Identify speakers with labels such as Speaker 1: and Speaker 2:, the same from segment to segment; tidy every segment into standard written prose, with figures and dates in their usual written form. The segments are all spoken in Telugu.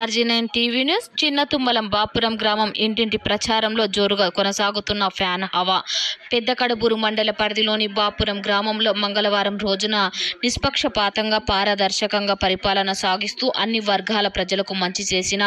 Speaker 1: RG9 TV news. చిన్నతుమ్మలం బాపురం గ్రామం ఇంటింటి ప్రచారంలో జోరుగా కొనసాగుతున్న ఫ్యాన్ హవా. పెద్దకడుబూరు మండల పరిధిలోని బాపురం గ్రామంలో మంగళవారం రోజున నిష్పక్షపాతంగా పారదర్శకంగా పరిపాలన సాగిస్తూ అన్ని వర్గాల ప్రజలకు మంచి చేసిన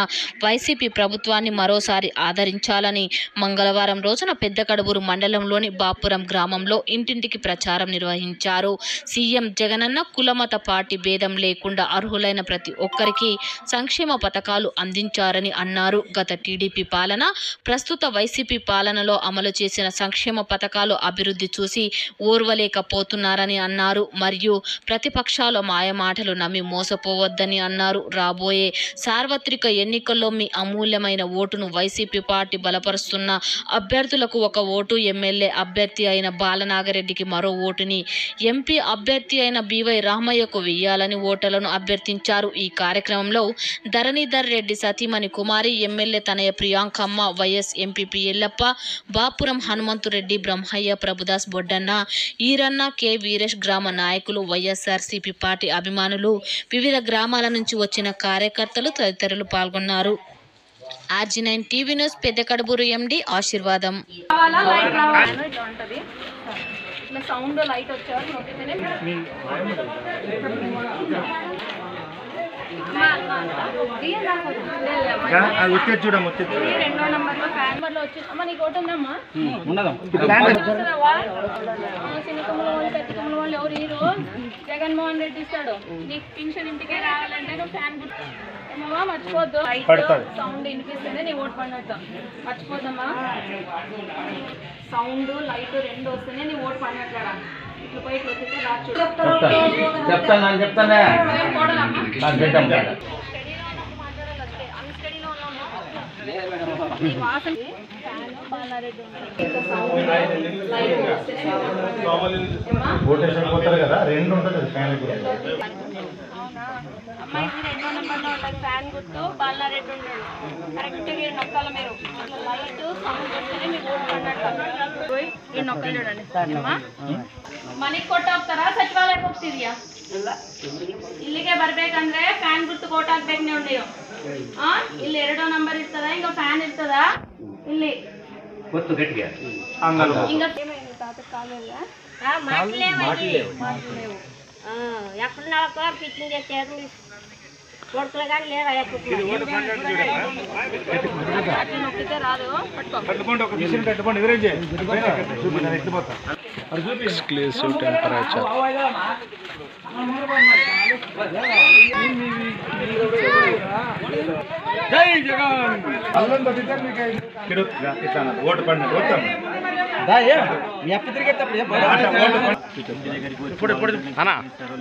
Speaker 1: వైసీపీ ప్రభుత్వాన్ని మరోసారి ఆదరించాలని మంగళవారం రోజున పెద్దకడుబూరు మండలంలోని బాపురం గ్రామంలో ఇంటింటికి ప్రచారం నిర్వహించారు. సీఎం జగనన్న కులమత పార్టీ భేదం లేకుండా అర్హులైన ప్రతి ఒక్కరికి సంక్షేమ పథకాలు అందించారని అన్నారు. గత టీడీపీ పాలన, ప్రస్తుత వైసీపీ పాలనలో అమలు చేసిన సంక్షేమ పథకాలు అభివృద్ధి చూసి ఓర్వలేకపోతున్నారని అన్నారు. మరియు ప్రతిపక్షాల మాయమాటలు నమ్మి మోసపోవద్దని అన్నారు. రాబోయే సార్వత్రిక ఎన్నికల్లో మీ అమూల్యమైన ఓటును వైసీపీ పార్టీ బలపరుస్తున్న అభ్యర్థులకు ఒక ఓటు, ఎమ్మెల్యే అభ్యర్థి అయిన బాలనాగరెడ్డికి మరో ఓటుని, ఎంపీ అభ్యర్థి అయిన బివై రామయ్యకు వేయాలని ఓటర్లను అభ్యర్థించారు. ఈ కార్యక్రమంలో ధరణీధర్ రెడ్డి సతీమణి కుమారి, ఎమ్మెల్యే తనయ ప్రియాంకమ్మ, వైఎస్ ఎంపీపీ ఎల్లప్ప, బాపురం హనుమంతురెడ్డి, బ్రహ్మయ్య, ప్రభుదాస్ బొడ్డన్న, ఈరన్న, కె వీరేష్, గ్రామ నాయకులు, వైఎస్ఆర్సీపీ పార్టీ అభిమానులు, వివిధ గ్రామాల నుంచి వచ్చిన కార్యకర్తలు తదితరులు పాల్గొన్నారు. RG9 టీవీ న్యూస్ పెద్దకడుబూరు ఎండి ఆశీర్వాదం.
Speaker 2: జగన్మోహన్ రెడ్డి ఇస్తాడు నీకు పెన్షన్ ఇంటికే రావాలంటే నువ్వు ఫ్యాన్ మర్చిపోద్దు. సౌండ్ వినిపిస్తేనే నీ ఓటు పడినట్టు మర్చిపోద్దమ్మా. సౌండ్ లైట్ రెండు వస్తేనే నీ ఓటు పడినట్లేరా. ఇట్లా పోయి ఇట్లా వస్తే రాచు అమ్మాయికి 2వ నెంబర్లో ఉంటుంది ఫ్యాన్ గుర్తు. బాలనారెడ్డి ఉంటాడు కరెక్ట్గా ఈ నొక్కాల మీరు లైట్ సౌండ్ వస్తేనే మీకు ఓటు పడినట్టు ఈ నొక్కలు చూడండి. ಮನೆಗೆ ಕೊಟ್ಟು ಹೋಗ್ತಾರ ಸಚಿವಾಲಯಕ್ಕೆ ಹೋಗ್ತಿದ್ಯಾ? ಇಲ್ಲಿಗೆ ಬರ್ಬೇಕಂದ್ರೆ ಫ್ಯಾನ್ ಗುರ್ತು ಕೋಟ್ ಹಾಕ್ಬೇಕು ನೀವು. ಇಲ್ಲಿ 2వ ನಂಬರ್ ಇರ್ತದ, ಹಿಂಗ ಫ್ಯಾನ್ ಇರ್ತದ ಇಲ್ಲಿ ಗೊತ್ತು ಗಟ್ಟಿಗೆ ಹಿಂಗ తాత కాలేదా మాట్లేవు ఎక్కడున్నా పిచ్చింగ్ చేసేది కొడుకులు కానీ లేదా నొక్కితే రాదు.
Speaker 3: Exclusive temperature. జై జగన్. ఓటు పడిన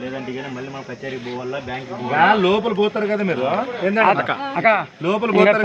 Speaker 3: లేదంటే మళ్ళీ మా కచేరీకి పోవాలా, బ్యాంక్ లోపల పోతారు కదా మీరు. లోపల పోతారు